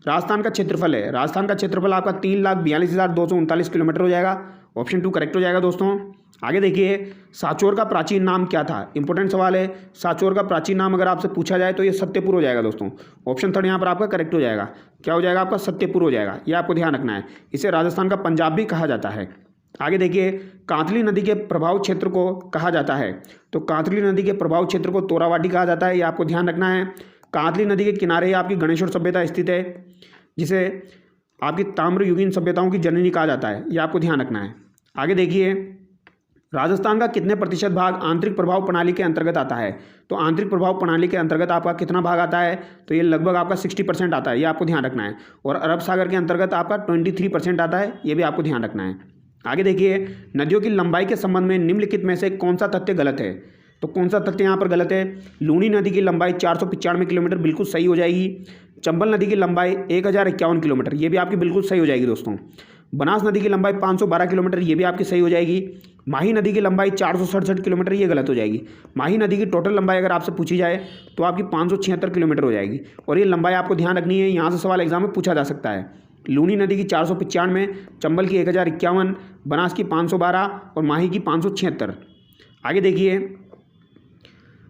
A: राजस्थान का क्षेत्रफल है। राजस्थान का क्षेत्रफल आपका 3,42,239 किलोमीटर हो जाएगा। ऑप्शन 2 करेक्ट हो जाएगा दोस्तों। आगे देखिए, सांचौर का प्राचीन नाम क्या था? इंपॉर्टेंट सवाल है। सांचौर का प्राचीन नाम अगर आपसे पूछा जाए तो ये सत्यपुर हो जाएगा दोस्तों। ऑप्शन 3 यहाँ पर आपका करेक्ट हो जाएगा। क्या हो जाएगा आपका? सत्यपुर हो जाएगा, ये आपको ध्यान रखना है। इसे राजस्थान का पंजाब भी कहा जाता है। आगे देखिए, कांतली नदी के प्रभाव क्षेत्र को कहा जाता है। तो कांतली नदी के प्रभाव क्षेत्र को तोरावाटी कहा जाता है, ये आपको ध्यान रखना है। कांतली नदी के किनारे आपकी गणेश्वर सभ्यता स्थित है, जिसे आपकी ताम्रयुगीन सभ्यताओं की जननी कहा जाता है, ये आपको ध्यान रखना है। आगे देखिए, राजस्थान का कितने प्रतिशत भाग आंतरिक प्रभाव प्रणाली के अंतर्गत आता है? तो आंतरिक प्रभाव प्रणाली के अंतर्गत आपका कितना भाग आता है? तो ये लगभग आपका 60% आता है, ये आपको ध्यान रखना है। और अरब सागर के अंतर्गत आपका 23% आता है, ये भी आपको ध्यान रखना है। आगे देखिए, नदियों की लंबाई के संबंध में निम्नलिखित में से कौन सा तथ्य गलत है? तो कौन सा तथ्य यहाँ पर गलत है? लूनी नदी की लंबाई 495 किलोमीटर बिल्कुल सही हो जाएगी। चंबल नदी की लंबाई 1051 किलोमीटर, ये भी आपकी बिल्कुल सही हो जाएगी दोस्तों। बनास नदी की लंबाई 512 किलोमीटर, ये भी आपकी सही हो जाएगी। माही नदी की लंबाई 467 किलोमीटर, ये गलत हो जाएगी। माही नदी की टोटल लंबाई अगर आपसे पूछी जाए तो आपकी 576 किलोमीटर हो जाएगी, और ये लंबाई आपको ध्यान रखनी है, यहाँ से सवाल एग्जाम में पूछा जा सकता है। लूनी नदी की 495, चंबल की 1051, बनास की 512 और माही की 576। आगे देखिए,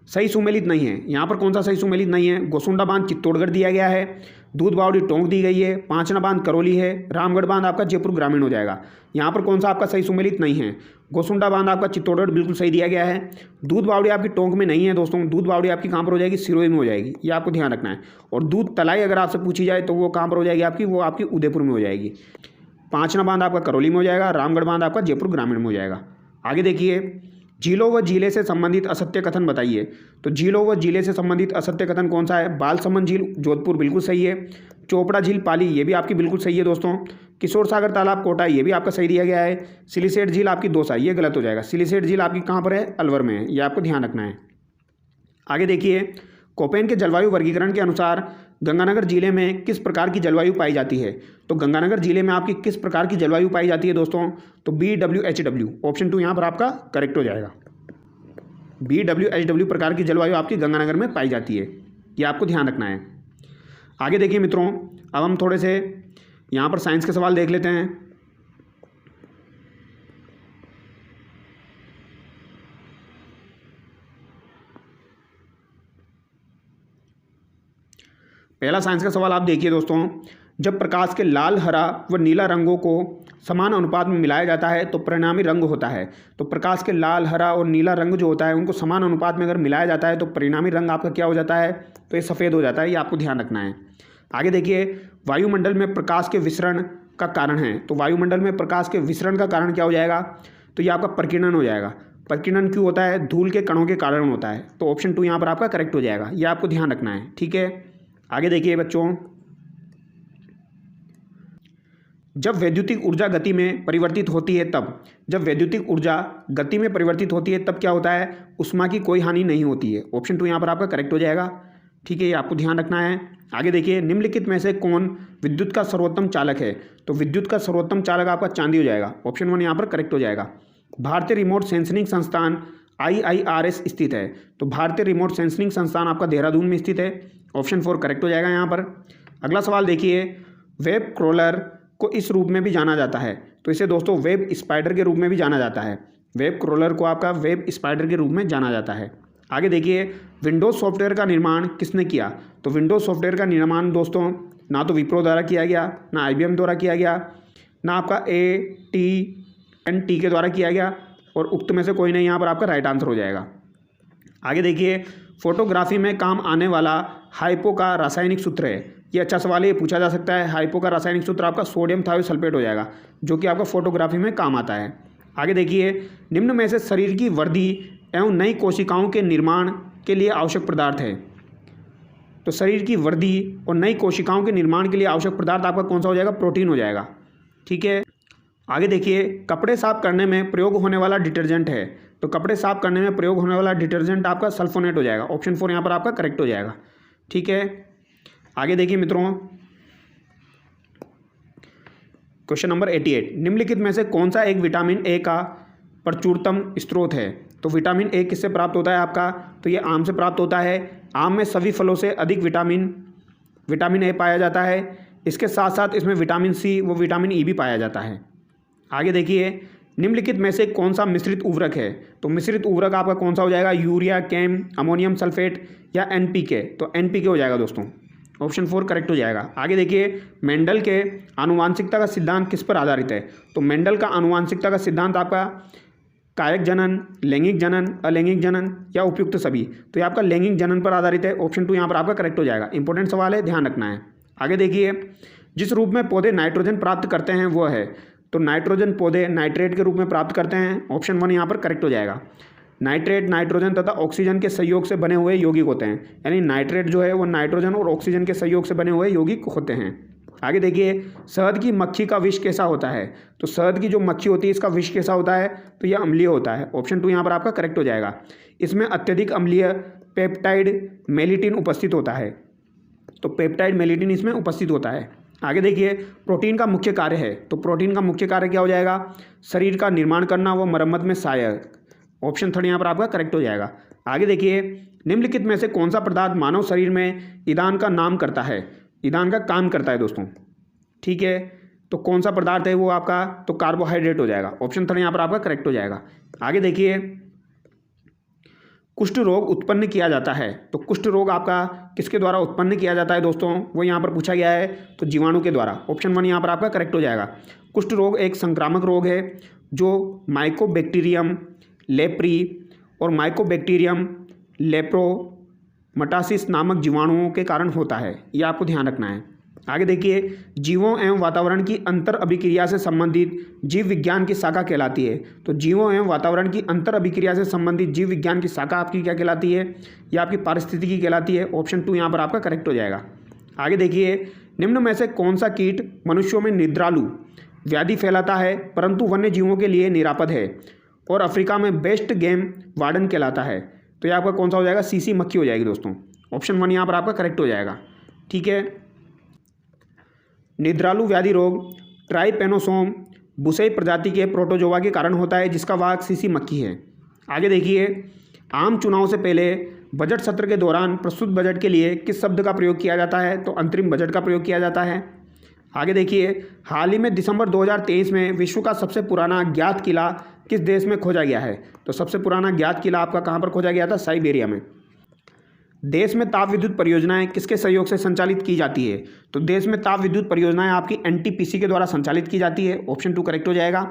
A: सही सुमेलित नहीं है, यहाँ पर कौन सा सही सुमेलित नहीं है? गोसुंडा बांध चित्तौड़गढ़ दिया गया है, दूध बावड़ी टोंक दी गई है, पांचना बांध करौली है, रामगढ़ बांध आपका जयपुर ग्रामीण हो जाएगा। यहाँ पर कौन सा आपका सही सुमेलित नहीं है? गोसुंडा बांध आपका चित्तौड़गढ़ बिल्कुल सही दिया गया है। दूध बावड़ी आपकी टोंक में नहीं है दोस्तों, दूध बावड़ी आपकी कहाँ पर हो जाएगी? सिरोही में हो जाएगी, ये आपको ध्यान रखना है। और दूध तलाई अगर आपसे पूछी जाए तो वो कहाँ पर हो जाएगी आपकी? वो आपकी उदयपुर में हो जाएगी। पांचना बांध आपका करौली में हो जाएगा, रामगढ़ बांध आपका जयपुर ग्रामीण में हो जाएगा। आगे देखिए, झीलों व जिले से संबंधित असत्य कथन बताइए। तो झीलों व जिले से संबंधित असत्य कथन कौन सा है? बालसमंद झील जोधपुर बिल्कुल सही है। चोपड़ा झील पाली, ये भी आपकी बिल्कुल सही है दोस्तों। किशोर सागर तालाब कोटा, ये भी आपका सही दिया गया है। सिलीसेट झील आपकी दौसा, ये गलत हो जाएगा। सिलीसेट झील आपकी कहाँ पर है? अलवर में है, ये आपको ध्यान रखना है। आगे देखिए, कोपेन के जलवायु वर्गीकरण के अनुसार गंगानगर जिले में किस प्रकार की जलवायु पाई जाती है? तो गंगानगर जिले में आपकी किस प्रकार की जलवायु पाई जाती है दोस्तों? तो BWHW, ऑप्शन 2 यहाँ पर आपका करेक्ट हो जाएगा। BWHW प्रकार की जलवायु आपकी गंगानगर में पाई जाती है, ये आपको ध्यान रखना है। आगे देखिए मित्रों, अब हम थोड़े से यहाँ पर साइंस के सवाल देख लेते हैं। पहला साइंस का सवाल आप देखिए दोस्तों, जब प्रकाश के लाल, हरा व नीला रंगों को समान अनुपात में मिलाया जाता है तो परिणामी रंग होता है। तो प्रकाश के लाल, हरा और नीला रंग जो होता है उनको समान अनुपात में अगर मिलाया जाता है तो परिणामी रंग आपका क्या हो जाता है? तो ये सफ़ेद हो जाता है, ये आपको ध्यान रखना है। आगे देखिए, वायुमंडल में प्रकाश के विसरण का कारण है। तो वायुमंडल में प्रकाश के विसरण का कारण क्या हो जाएगा? तो ये आपका प्रकीर्णन हो जाएगा। प्रकीर्णन क्यों होता है? धूल के कणों के कारण होता है। तो ऑप्शन 2 यहाँ पर आपका करेक्ट हो जाएगा, ये आपको ध्यान रखना है, ठीक है। आगे देखिए बच्चों, जब वैद्युतिक ऊर्जा गति में परिवर्तित होती है तब, जब वैद्युतिक ऊर्जा गति में परिवर्तित होती है तब क्या होता है? ऊष्मा की कोई हानि नहीं होती है। ऑप्शन 2 यहाँ पर आपका करेक्ट हो जाएगा, ठीक है, ये आपको ध्यान रखना है। आगे देखिए, निम्नलिखित में से कौन विद्युत का सर्वोत्तम चालक है? तो विद्युत का सर्वोत्तम चालक आपका चांदी हो जाएगा, ऑप्शन 1 यहाँ पर करेक्ट हो जाएगा। भारतीय रिमोट सेंसरिंग संस्थान IIRS स्थित है। तो भारतीय रिमोट सेंसरिंग संस्थान आपका देहरादून में स्थित है, ऑप्शन 4 करेक्ट हो जाएगा यहाँ पर। अगला सवाल देखिए, वेब क्रॉलर को इस रूप में भी जाना जाता है। तो इसे दोस्तों वेब स्पाइडर के रूप में भी जाना जाता है। वेब क्रॉलर को आपका वेब स्पाइडर के रूप में जाना जाता है। आगे देखिए, विंडोज़ सॉफ्टवेयर का निर्माण किसने किया? तो विंडोज़ सॉफ्टवेयर का निर्माण दोस्तों ना तो विप्रो द्वारा किया गया, ना IBM द्वारा किया गया, ना आपका AT&T के द्वारा किया गया, और उक्त में से कोई नहीं यहाँ पर आपका राइट आंसर हो जाएगा। आगे देखिए, फोटोग्राफी में काम आने वाला हाइपो का रासायनिक सूत्र है। ये अच्छा सवाल है, ये पूछा जा सकता है। हाइपो का रासायनिक सूत्र आपका सोडियम थायोसल्फेट हो जाएगा, जो कि आपका फोटोग्राफी में काम आता है। आगे देखिए, निम्न में से शरीर की वृद्धि एवं नई कोशिकाओं के निर्माण के लिए आवश्यक पदार्थ है। तो शरीर की वृद्धि और नई कोशिकाओं के निर्माण के लिए आवश्यक पदार्थ आपका कौन सा हो जाएगा? प्रोटीन हो जाएगा, ठीक है। आगे देखिए, कपड़े साफ करने में प्रयोग होने वाला डिटर्जेंट है। तो कपड़े साफ करने में प्रयोग होने वाला डिटर्जेंट आपका सल्फोनेट हो जाएगा, ऑप्शन 4 यहाँ पर आपका करेक्ट हो जाएगा, ठीक है। आगे देखिए मित्रों, क्वेश्चन नंबर 88, निम्नलिखित में से कौन सा एक विटामिन ए का प्रचुरतम स्रोत है? तो विटामिन ए किससे प्राप्त होता है आपका? तो ये आम से प्राप्त होता है। आम में सभी फलों से अधिक विटामिन ए पाया जाता है। इसके साथ साथ इसमें विटामिन सी व विटामिन ई भी पाया जाता है। आगे देखिए, निम्नलिखित में से कौन सा मिश्रित उर्वरक है? तो मिश्रित उर्वरक आपका कौन सा हो जाएगा? यूरिया, कैम, अमोनियम सल्फेट या NPK? तो NPK हो जाएगा दोस्तों, ऑप्शन 4 करेक्ट हो जाएगा। आगे देखिए, मेंडल के आनुवांशिकता का सिद्धांत किस पर आधारित है? तो मेंडल का आनुवांशिकता का सिद्धांत आपका कायक जनन, लैंगिक जनन, अलैंगिक जनन या उपयुक्त सभी? तो ये आपका लैंगिक जनन पर आधारित है, ऑप्शन 2 यहाँ पर आपका करेक्ट हो जाएगा। इंपॉर्टेंट सवाल है, ध्यान रखना है। आगे देखिए, जिस रूप में पौधे नाइट्रोजन प्राप्त करते हैं वो है। तो नाइट्रोजन पौधे नाइट्रेट के रूप में प्राप्त करते हैं। ऑप्शन 1 यहाँ पर करेक्ट हो जाएगा। नाइट्रेट नाइट्रोजन तथा ऑक्सीजन के सहयोग से बने हुए यौगिक होते हैं, यानी नाइट्रेट जो है वो नाइट्रोजन और ऑक्सीजन के सहयोग से बने हुए यौगिक होते हैं। आगे देखिए, शहद की मक्खी का विष कैसा होता है? तो शहद की जो मक्खी होती है इसका विष कैसा होता है? तो यह अम्लीय होता है। ऑप्शन 2 यहाँ पर आपका करेक्ट हो जाएगा। इसमें अत्यधिक अम्लीय पेप्टाइड मेलिटिन उपस्थित होता है, तो पेप्टाइड मेलिटिन इसमें उपस्थित होता है। आगे देखिए, प्रोटीन का मुख्य कार्य है, तो प्रोटीन का मुख्य कार्य क्या हो जाएगा? शरीर का निर्माण करना व मरम्मत में सहायक। ऑप्शन 3 यहाँ पर आपका करेक्ट हो जाएगा। आगे देखिए, निम्नलिखित में से कौन सा पदार्थ मानव शरीर में ईंधन का नाम करता है? ईंधन का काम करता है दोस्तों, ठीक है। तो कौन सा पदार्थ है वो आपका? तो कार्बोहाइड्रेट हो जाएगा। ऑप्शन 3 यहाँ पर आपका करेक्ट हो जाएगा। आगे देखिए, कुष्ठ रोग उत्पन्न किया जाता है, तो कुष्ठ रोग आपका किसके द्वारा उत्पन्न किया जाता है दोस्तों? वो यहाँ पर पूछा गया है, तो जीवाणु के द्वारा। ऑप्शन 1 यहाँ पर आपका करेक्ट हो जाएगा। कुष्ठ रोग एक संक्रामक रोग है जो माइकोबैक्टीरियम लेप्री और माइकोबैक्टीरियम लेप्रोमटासिस नामक जीवाणुओं के कारण होता है, यह आपको ध्यान रखना है। आगे देखिए, जीवों एवं वातावरण की अंतर अभिक्रिया से संबंधित जीव विज्ञान की शाखा कहलाती है, तो जीवों एवं वातावरण की अंतर अभिक्रिया से संबंधित जीव विज्ञान की शाखा आपकी क्या कहलाती है? यह आपकी पारिस्थितिकी कहलाती है। ऑप्शन 2 यहाँ पर आपका करेक्ट हो जाएगा। आगे देखिए, निम्न में से कौन सा कीट मनुष्यों में निद्रालु व्याधि फैलाता है परंतु वन्य जीवों के लिए निरापद है और अफ्रीका में बेस्ट गेम वार्डन कहलाता है? तो यह आपका कौन सा हो जाएगा? सीसी मक्खी हो जाएगी दोस्तों। ऑप्शन 1 यहाँ पर आपका करेक्ट हो जाएगा, ठीक है। निद्रालु व्याधि रोग ट्राइपेनोसोम बुसेई प्रजाति के प्रोटोजोआ के कारण होता है, जिसका वाहक सीसी मक्खी है। आगे देखिए, आम चुनाव से पहले बजट सत्र के दौरान प्रस्तुत बजट के लिए किस शब्द का प्रयोग किया जाता है? तो अंतरिम बजट का प्रयोग किया जाता है। आगे देखिए, हाल ही में दिसंबर 2023 में विश्व का सबसे पुराना ज्ञात किला किस देश में खोजा गया है? तो सबसे पुराना ज्ञात किला आपका कहाँ पर खोजा गया था? साइबेरिया में। देश में ताप विद्युत परियोजनाएं किसके सहयोग से संचालित की जाती है? तो देश में ताप विद्युत परियोजनाएं आपकी एनटीपीसी के द्वारा संचालित की जाती है। ऑप्शन 2 करेक्ट हो जाएगा।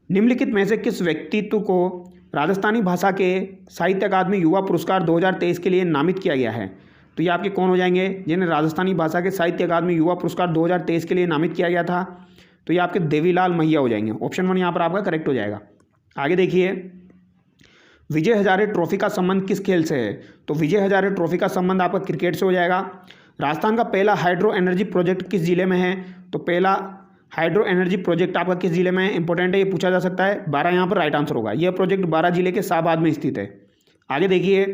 A: निम्नलिखित में से किस व्यक्तित्व को राजस्थानी भाषा के साहित्य अकादमी युवा पुरस्कार 2023 के लिए नामित किया गया है? तो ये आपके कौन हो जाएंगे जिन्हें राजस्थानी भाषा के साहित्य अकादमी युवा पुरस्कार 2023 के लिए नामित किया गया था? तो ये आपके देवीलाल मैया हो जाएंगे। ऑप्शन 1 यहाँ पर आपका करेक्ट हो जाएगा। आगे देखिए, विजय हजारे ट्रॉफी का संबंध किस खेल से है? तो विजय हजारे ट्रॉफी का संबंध आपका क्रिकेट से हो जाएगा। राजस्थान का पहला हाइड्रो एनर्जी प्रोजेक्ट किस जिले में है? तो पहला हाइड्रो एनर्जी प्रोजेक्ट आपका किस जिले में है? इंपॉर्टेंट है, ये पूछा जा सकता है। 12 यहाँ पर राइट आंसर होगा। यह प्रोजेक्ट 12 जिले के शाहबाद में स्थित है। आगे देखिए,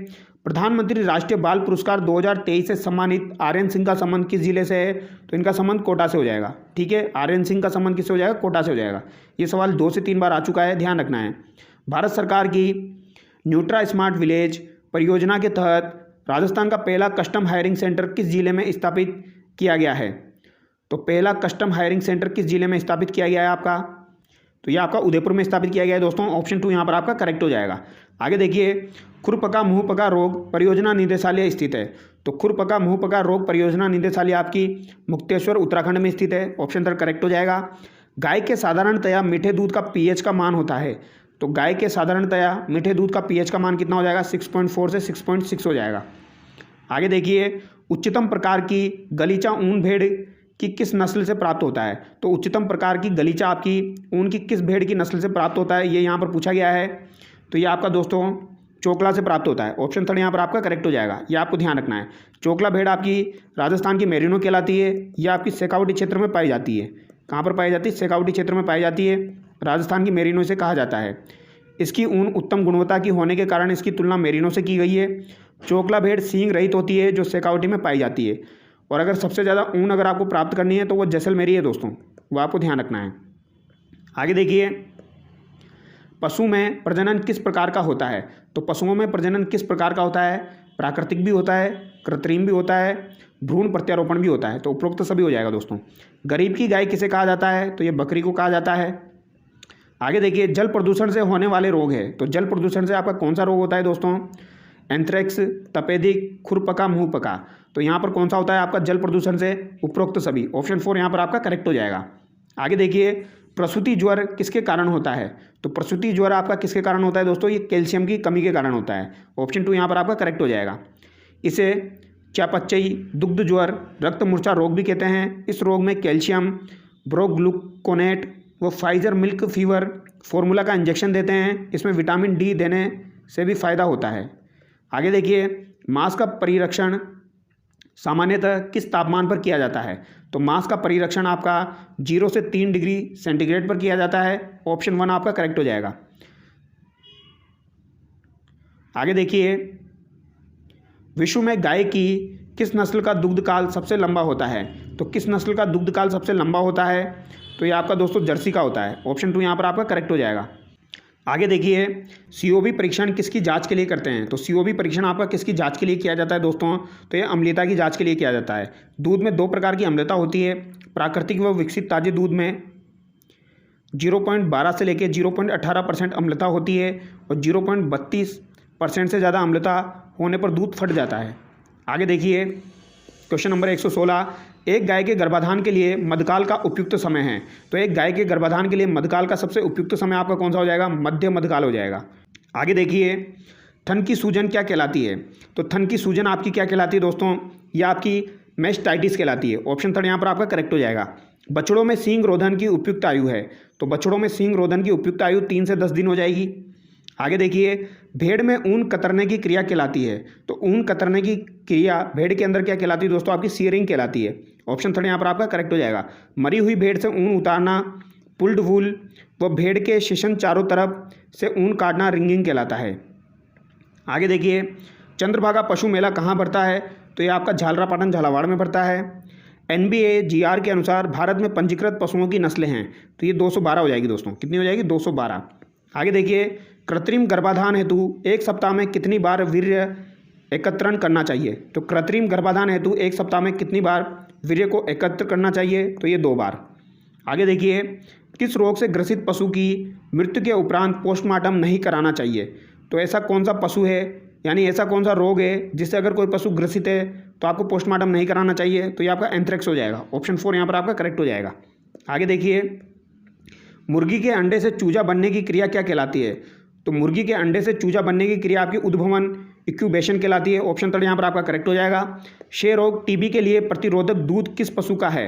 A: प्रधानमंत्री राष्ट्रीय बाल पुरस्कार 2023 से सम्मानित आर्यन सिंह का संबंध किस जिले से है? तो इनका संबंध कोटा से हो जाएगा, ठीक है। आर्यन सिंह का संबंध किससे हो जाएगा? कोटा से हो जाएगा। ये सवाल 2 से 3 बार आ चुका है, ध्यान रखना है। भारत सरकार की न्यूट्रा स्मार्ट विलेज परियोजना के तहत राजस्थान का पहला कस्टम हायरिंग सेंटर किस जिले में स्थापित किया गया है? तो पहला कस्टम हायरिंग सेंटर किस जिले में स्थापित किया गया है आपका? तो यह आपका उदयपुर में स्थापित किया गया है दोस्तों। ऑप्शन 2 यहाँ पर आपका करेक्ट हो जाएगा। आगे देखिए, खुरपका मुंहपका रोग परियोजना निदेशालय स्थित है। तो खुरपका मुंहपका रोग परियोजना निदेशालय आपकी मुक्तेश्वर उत्तराखंड में स्थित है। ऑप्शन 3 करेक्ट हो जाएगा। गाय के साधारणतया मीठे दूध का पीएच का मान होता है। तो गाय के साधारणतया मीठे दूध का पीएच का मान कितना हो जाएगा? 6.4 से 6.6 हो जाएगा। आगे देखिए, उच्चतम प्रकार की गलीचा ऊन भेड़ की किस नस्ल से प्राप्त होता है? तो उच्चतम प्रकार की गलीचा आपकी ऊन की किस भेड़ की नस्ल से प्राप्त होता है? ये यहाँ पर पूछा गया है। तो ये आपका दोस्तों चोकला से प्राप्त होता है। ऑप्शन 3 यहाँ पर आपका करेक्ट हो जाएगा। ये आपको ध्यान रखना है। चोकला भेड़ आपकी राजस्थान की मेरिनो कहलाती है। यह आपकी शेखावटी क्षेत्र में पाई जाती है। कहाँ पर पाई जाती है? शेखावटी क्षेत्र में पाई जाती है। राजस्थान की मेरिनो से कहा जाता है। इसकी ऊन उत्तम गुणवत्ता की होने के कारण इसकी तुलना मेरिनो से की गई है। चोकला भेड़ सींग रहित होती है जो शेखावटी में पाई जाती है। और अगर सबसे ज़्यादा ऊन अगर आपको प्राप्त करनी है तो वो जैसलमेरी है दोस्तों, वो आपको ध्यान रखना है। आगे देखिए, पशु में प्रजनन किस प्रकार का होता है? तो पशुओं में प्रजनन किस प्रकार का होता है? प्राकृतिक भी होता है, कृत्रिम भी होता है, भ्रूण प्रत्यारोपण भी होता है। तो उपरोक्त सभी हो जाएगा दोस्तों। गरीब की गाय किसे कहा जाता है? तो ये बकरी को कहा जाता है। आगे देखिए, जल प्रदूषण से होने वाले रोग है। तो जल प्रदूषण से आपका कौन सा रोग होता है दोस्तों? एंथ्रेक्स, तपेदिक, खुरपका मुंहपका। तो यहाँ पर कौन सा होता है आपका जल प्रदूषण से? उपरोक्त सभी। ऑप्शन 4 यहाँ पर आपका करेक्ट हो जाएगा। आगे देखिए, प्रसूति ज्वर किसके कारण होता है? तो प्रसूति ज्वर आपका किसके कारण होता है दोस्तों? ये कैल्शियम की कमी के कारण होता है। ऑप्शन 2 यहाँ पर आपका करेक्ट हो जाएगा। इसे चापच्चई, दुग्ध ज्वर, रक्त मूर्छा रोग भी कहते हैं। इस रोग में कैल्शियम, ब्रोग्लूकोनेट वो फाइजर मिल्क फीवर फॉर्मूला का इंजेक्शन देते हैं। इसमें विटामिन डी देने से भी फ़ायदा होता है। आगे देखिए, मांस का परिरक्षण सामान्यतः किस तापमान पर किया जाता है? तो मांस का परिरक्षण आपका 0 से 3 डिग्री सेंटीग्रेड पर किया जाता है। ऑप्शन 1 आपका करेक्ट हो जाएगा। आगे देखिए, विश्व में गाय की किस नस्ल का दुग्ध काल सबसे लंबा होता है? तो किस नस्ल का दुग्ध काल सबसे लंबा होता है? तो ये आपका दोस्तों जर्सी का होता है। ऑप्शन 2 यहाँ पर आपका करेक्ट हो जाएगा। आगे देखिए, सीओबी परीक्षण किसकी जांच के लिए करते हैं? तो सीओबी परीक्षण आपका किसकी जांच के लिए किया जाता है दोस्तों? तो ये अम्लता की जांच के लिए किया जाता है। दूध में 2 प्रकार की अम्लता होती है। प्राकृतिक व विकसित ताजे दूध में 0.12 से लेकर 0.18% अम्लता होती है और 0.32% से ज़्यादा अम्लता होने पर दूध फट जाता है। आगे देखिए, क्वेश्चन नंबर 116, एक गाय के गर्भाधान के लिए मध्यकाल का उपयुक्त समय है। तो एक गाय के गर्भाधान के लिए मध्यकाल का सबसे उपयुक्त समय आपका कौन सा हो जाएगा? मध्य मध्यकाल हो जाएगा। आगे देखिए, थन की सूजन क्या कहलाती है? तो थन की सूजन आपकी क्या कहलाती है दोस्तों? यह आपकी मेस्टाइटिस कहलाती है। ऑप्शन 3 यहाँ पर आपका करेक्ट हो जाएगा। बछड़ों में सींग रोधन की उपयुक्त आयु है। तो बछड़ों में सींग रोधन की उपयुक्त आयु 3 से 10 दिन हो जाएगी। आगे देखिए, भेड़ में ऊन कतरने की क्रिया कहलाती है। तो ऊन कतरने की क्रिया भेड़ के अंदर क्या कहलाती है दोस्तों? आपकी सीयरिंग कहलाती है। ऑप्शन 3 यहाँ पर आपका करेक्ट हो जाएगा। मरी हुई भेड़ से ऊन उतारना पुल्ड वूल व भेड़ के शिशन चारों तरफ से ऊन काटना रिंगिंग कहलाता है। आगे देखिए, चंद्रभागा पशु मेला कहाँ पड़ता है? तो ये आपका झालरापाटन झालावाड़ में पड़ता है। NBAGR के अनुसार भारत में पंजीकृत पशुओं की नस्लें हैं। तो ये 212 हो जाएगी दोस्तों। कितनी हो जाएगी? 212। आगे देखिए, कृत्रिम गर्भाधान हेतु एक सप्ताह में कितनी बार वीर्य एकत्रण करना चाहिए? तो कृत्रिम गर्भाधान हेतु एक सप्ताह में कितनी बार वीर्य को एकत्र करना चाहिए? तो ये 2 बार। आगे देखिए, किस रोग से ग्रसित पशु की मृत्यु के उपरांत पोस्टमार्टम नहीं कराना चाहिए? तो ऐसा कौन सा पशु है, यानी ऐसा कौन सा रोग है जिससे अगर कोई पशु ग्रसित है तो आपको पोस्टमार्टम नहीं कराना चाहिए? तो ये आपका एंथ्रेक्स हो जाएगा। ऑप्शन 4 यहाँ पर आपका करेक्ट हो जाएगा। आगे देखिए, मुर्गी के अंडे से चूजा बनने की क्रिया क्या कहलाती है? तो मुर्गी के अंडे से चूजा बनने की क्रिया आपकी उद्भवन इंक्यूबेशन कहलाती है। ऑप्शन 3 यहाँ पर आपका करेक्ट हो जाएगा। क्षय रोग टीबी के लिए प्रतिरोधक दूध किस पशु का है?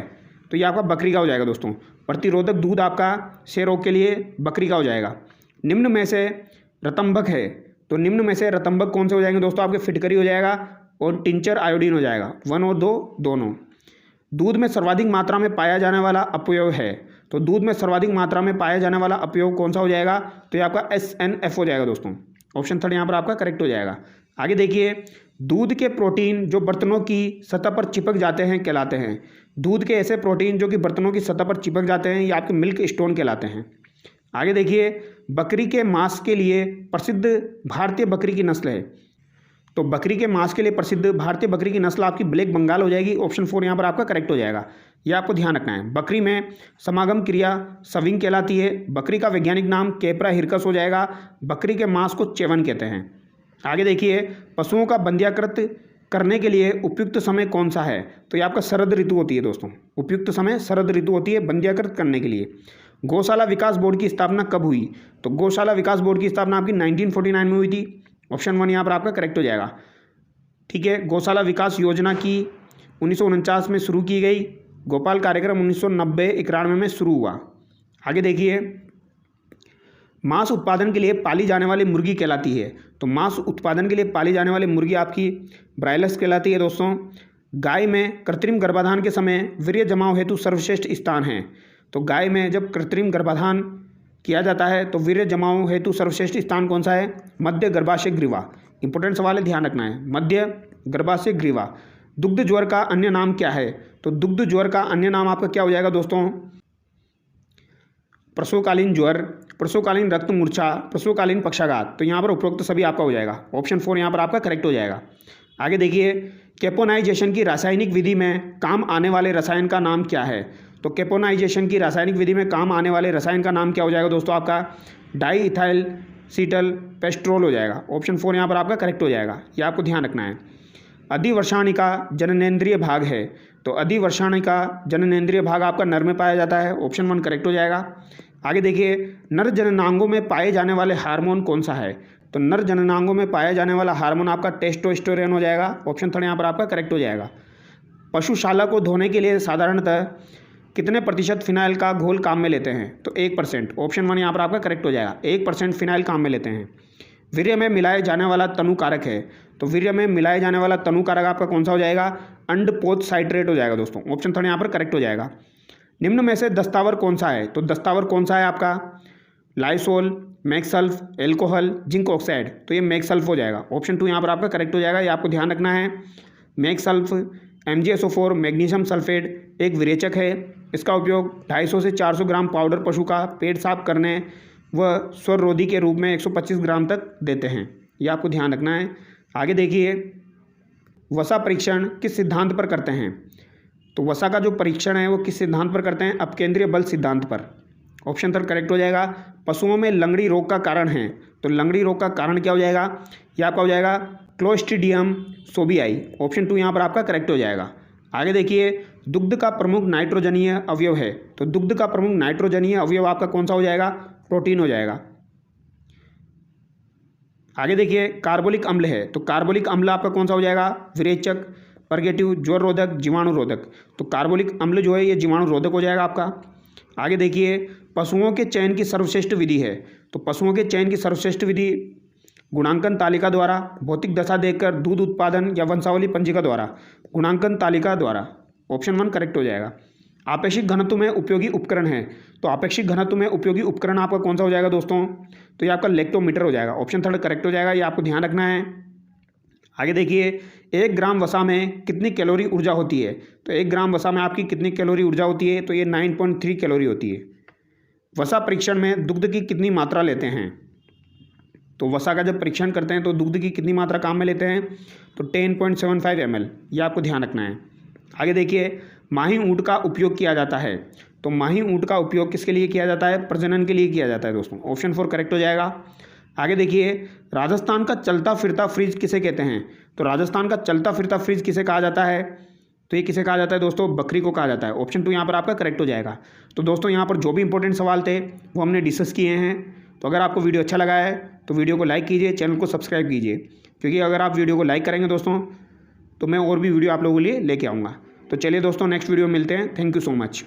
A: तो ये आपका बकरी का हो जाएगा दोस्तों। प्रतिरोधक दूध आपका क्षय रोग के लिए बकरी का हो जाएगा। निम्न में से रतंभक है। तो निम्न में से रतंभक कौन से हो जाएंगे दोस्तों? आपके फिटकरी हो जाएगा और टिंचर आयोडीन हो जाएगा। 1 और 2 दोनों। दूध में सर्वाधिक मात्रा में पाया जाने वाला अपयोग है। तो दूध में सर्वाधिक मात्रा में पाया जाने वाला अपयोग कौन सा हो जाएगा? तो ये आपका SNF हो जाएगा दोस्तों। ऑप्शन 3 यहाँ पर आपका करेक्ट हो जाएगा। आगे देखिए, दूध के प्रोटीन जो बर्तनों की सतह पर चिपक जाते हैं कहलाते हैं। दूध के ऐसे प्रोटीन जो कि बर्तनों की सतह पर चिपक जाते हैं ये आपके मिल्क स्टोन कहलाते हैं। आगे देखिए, बकरी के मांस के लिए प्रसिद्ध भारतीय बकरी की नस्ल है। तो बकरी के मांस के लिए प्रसिद्ध भारतीय बकरी की नस्ल आपकी ब्लैक बंगाल हो जाएगी। ऑप्शन 4 यहाँ पर आपका करेक्ट हो जाएगा। यह आपको ध्यान रखना है। बकरी में समागम क्रिया सविंग कहलाती है। बकरी का वैज्ञानिक नाम कैपरा हिरकस हो जाएगा। बकरी के मांस को च्यवन कहते हैं। आगे देखिए, पशुओं का बंध्याकृत करने के लिए उपयुक्त समय कौन सा है? तो ये आपका शरद ऋतु होती है दोस्तों। उपयुक्त समय शरद ऋतु होती है बंध्याकृत करने के लिए। गौशाला विकास बोर्ड की स्थापना कब हुई? तो गौशाला विकास बोर्ड की स्थापना आपकी 1949 में हुई थी। ऑप्शन 1 यहाँ पर आपका करेक्ट हो जाएगा। ठीक है, गौशाला विकास योजना की 1949 में शुरू की गई। गोपाल कार्यक्रम 1990-91 में शुरू हुआ। आगे देखिए, मांस उत्पादन के लिए पाली जाने वाली मुर्गी कहलाती है। तो मांस उत्पादन के लिए पाली जाने वाली मुर्गी आपकी ब्रायलर्स कहलाती है दोस्तों। गाय में कृत्रिम गर्भाधान के समय वीर्य जमाव हेतु सर्वश्रेष्ठ स्थान है। तो गाय में जब कृत्रिम गर्भाधान किया जाता है तो वीर्य जमाव हेतु सर्वश्रेष्ठ स्थान कौन सा है? मध्य गर्भाशय ग्रीवा। इंपॉर्टेंट सवाल है, ध्यान रखना है। मध्य गर्भाशय ग्रीवा। दुग्ध ज्वर का अन्य नाम क्या है? तो दुग्ध ज्वर का अन्य नाम आपका क्या हो जाएगा दोस्तों? प्रसवकालीन ज्वर, प्रसवकालीन रक्त मूर्छा, प्रसवकालीन पक्षाघात। तो यहाँ पर उपरोक्त सभी आपका हो जाएगा। ऑप्शन 4 यहाँ पर आपका करेक्ट हो जाएगा। आगे देखिए, कैपोनाइजेशन की रासायनिक विधि में काम आने वाले रसायन का नाम क्या है? तो कैपोनाइजेशन की रासायनिक विधि में काम आने वाले रसायन का नाम क्या हो जाएगा दोस्तों? आपका डाईइथाइल सीटल पेस्ट्रोल हो जाएगा। ऑप्शन 4 यहाँ पर आपका करेक्ट हो जाएगा। ये आपको ध्यान रखना है। अधिवर्षाणिका जननेंद्रिय भाग है। तो अधिवर्षाणिका जननेंद्रिय भाग आपका नर में पाया जाता है। ऑप्शन 1 करेक्ट हो जाएगा। आगे देखिए, नर जननांगों में पाए जाने वाले हार्मोन कौन सा है? तो नर जननांगों में पाया जाने वाला हार्मोन आपका टेस्टोस्टेरोन हो जाएगा। ऑप्शन 3 यहाँ पर आपका करेक्ट हो जाएगा। पशुशाला को धोने के लिए साधारणतः कितने प्रतिशत फिनाइल का घोल काम में लेते हैं? तो 1%। ऑप्शन 1 यहाँ पर आपका करेक्ट हो जाएगा, 1% फिनाइल काम में लेते हैं। वीर्य में मिलाए जाने वाला तनु कारक है, तो वीर्य में मिलाए जाने वाला तनु कारक आपका कौन सा हो जाएगा? अंडपोत साइट्रेट हो जाएगा दोस्तों। ऑप्शन 3 यहाँ पर करेक्ट हो जाएगा। निम्न में से दस्तावर कौन सा है? तो दस्तावर कौन सा है आपका? लाइसोल, मैक्सल्फ, एल्कोहल, जिंक ऑक्साइड। तो ये मैक्सल्फ हो जाएगा। ऑप्शन 2 यहाँ पर आपका करेक्ट हो जाएगा। ये आपको ध्यान रखना है। मैक्सल्फ MgSO4 मैग्नीशियम सल्फेट एक विरेचक है। इसका उपयोग 250 से 400 ग्राम पाउडर पशु का पेट साफ करने व स्वरोधी के रूप में 125 ग्राम तक देते हैं। यह आपको ध्यान रखना है। आगे देखिए, वसा परीक्षण किस सिद्धांत पर करते हैं? तो वसा का जो परीक्षण है वो किस सिद्धांत पर करते हैं? अपकेंद्रीय बल सिद्धांत पर। ऑप्शन 3 करेक्ट हो जाएगा। पशुओं में लंगड़ी रोग का कारण है, तो लंगड़ी रोग का कारण क्या हो जाएगा? यह आपका हो जाएगा क्लोस्ट्रीडियम सोबियाई। ऑप्शन 2 यहाँ पर आपका करेक्ट हो जाएगा। आगे देखिए, दुग्ध का प्रमुख नाइट्रोजनीय अवयव है, तो दुग्ध का प्रमुख नाइट्रोजनीय अवयव आपका कौन सा हो जाएगा? प्रोटीन हो जाएगा। आगे देखिए, कार्बोलिक अम्ल है, तो कार्बोलिक अम्ल आपका कौन सा हो जाएगा? विरेचक, परगेटिव, ज्वर रोधक, जीवाणु रोधक। तो कार्बोलिक अम्ल जो है ये जीवाणु रोधक हो जाएगा आपका। आगे देखिए, पशुओं के चयन की सर्वश्रेष्ठ विधि है, तो पशुओं के चयन की सर्वश्रेष्ठ विधि गुणांकन तालिका द्वारा, भौतिक दशा देखकर, दूध उत्पादन या वंशावली पंजिका द्वारा। गुणांकन तालिका द्वारा। ऑप्शन 1 करेक्ट हो जाएगा। आपेक्षिक घनत्व में उपयोगी उपकरण है, तो आपेक्षिक घनत्व में उपयोगी उपकरण आपका कौन सा हो जाएगा दोस्तों? तो ये आपका लेक्टोमीटर हो जाएगा। ऑप्शन 3 करेक्ट हो जाएगा। ये आपको ध्यान रखना है। आगे देखिए, 1 ग्राम वसा में कितनी कैलोरी ऊर्जा होती है? तो 1 ग्राम वसा में आपकी कितनी कैलोरी ऊर्जा होती है? तो ये 9.3 कैलोरी होती है। वसा परीक्षण में दुग्ध की कितनी मात्रा लेते हैं? तो वसा का जब परीक्षण करते हैं तो दुग्ध की कितनी मात्रा काम में लेते हैं? तो 10.75 ml। ये आपको ध्यान रखना है। आगे देखिए, माही ऊँट का उपयोग किया जाता है, तो माही ऊँट का उपयोग किसके लिए किया जाता है? प्रजनन के लिए किया जाता है दोस्तों। ऑप्शन 4 करेक्ट हो जाएगा। आगे देखिए, राजस्थान का चलता फिरता फ्रिज किसे कहते हैं? तो राजस्थान का चलता फिरता फ्रिज किसे कहा जाता है? तो ये किसे कहा जाता है दोस्तों? बकरी को कहा जाता है। ऑप्शन 2 यहाँ पर आपका करेक्ट हो जाएगा। तो दोस्तों यहाँ पर जो भी इंपॉर्टेंट सवाल थे वो हमने डिस्कस किए हैं। तो अगर आपको वीडियो अच्छा लगा है तो वीडियो को लाइक कीजिए, चैनल को सब्सक्राइब कीजिए, क्योंकि अगर आप वीडियो को लाइक करेंगे दोस्तों तो मैं और भी वीडियो आप लोगों के लिए लेके आऊँगा। तो चलिए दोस्तों, नेक्स्ट वीडियो में मिलते हैं। Thank you so much.